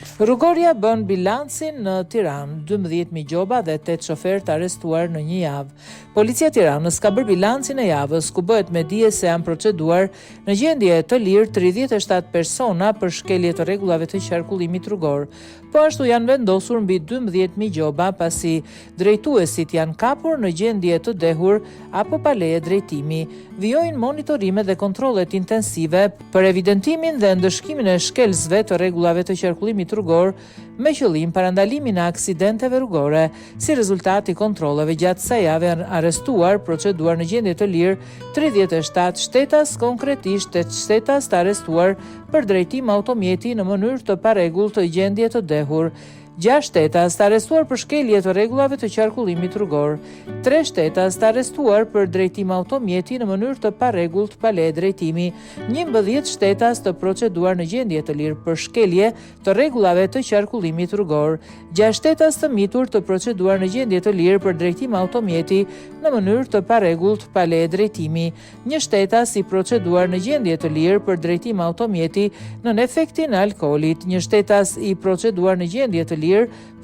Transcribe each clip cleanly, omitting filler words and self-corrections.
Rrugoria bën bilancin në Tiranë, 12.000 gjoba dhe 8 shofer të arrestuar në një javë. Policia e Tiranës ka bërë bilancin e javës, ku bëhet me dije se janë proceduar në gjendje të lirë 37 persona për shkelje të rregullave të qarkullimit rrugor. Po ashtu janë vendosur mbi 12.000 gjoba pasi drejtuesit janë kapur në gjendje të dehur apo pa leje drejtimi. Vijojnë monitorime dhe kontrollet intensive për evidentimin dhe ndëshkimin e shkelësve të rregullave të qarkullimit rrugor me qëllim parandalimin e aksidenteve rrugore. Si rezultat i kontrolleve gjatë kësaj jave janë arrestuar, proceduar në gjendje të lirë 37 shtetas, konkretisht 8 shtetas të arrestuar për drejtim automjeti në mënyrë të parregullt të gjendje të dehur. 6 shtetas të arrestuar për shkelje të rregullave të qarkullimit rrugor. 3 shtetas të arrestuar për drejtim automjeti në mënyrë të parregullt pa leje drejtimi. 11 shtetas të proceduar në gjendje të lirë për shkelje të rregullave të qarkullimit rrugor. 6 shtetas të mitur të proceduar në gjendje të lirë për drejtim automjeti në mënyrë të parregullt pa leje drejtimi. 1 shtetas i proceduar në gjendje të lirë për drejtim automjeti nën efektin e alkoolit. 1 shtetas i proceduar në gjendje të lirë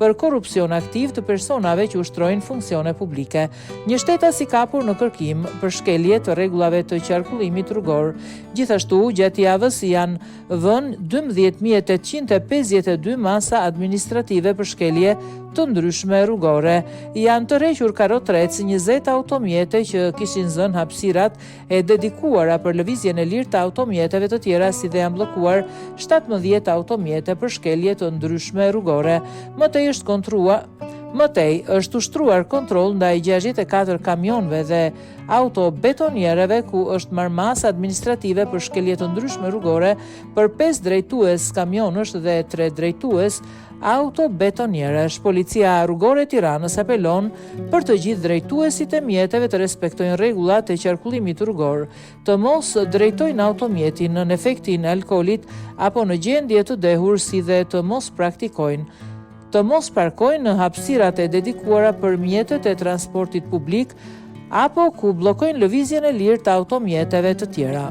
për korrupsion aktiv të personave që ushtrojnë funksione publike. 1 shtetas i kapur në kërkim për shkelje të rregullave të qarkullimit rrugor. Gjithashtu, gjatë javës janë vënë 12.852 masa administrative për shkelje të ndryshme rrugore. Janë tërhequr karrotrec, 20 automjete që kishin zënë hapësirat e dedikuara për lëvizjen e lirë të automjeteve të tjera, si dhe janë bllokuar 17 automjete për shkelje të ndryshme rrugore. Mëtej është ushtruar kontroll ndaj 64 kamionëve dhe auto betoniereve, ku është marrë masë administrative për shkelje të ndryshme rrugore për 5 drejtues kamionësh dhe 3 drejtues auto betonierësh. Policia rrugore e Tiranës apelon për të gjithë drejtuesit e mjeteve të respektojnë rregullat e qarkullimit rrugor, të mos drejtojnë automjetin nën efektin e alkoolit apo në gjendje të dehur, si dhe të mos parkojnë në hapësirat e dedikuara për mjetet e transportit publik apo ku bllokojnë lëvizjen e lirë të automjeteve të tjera.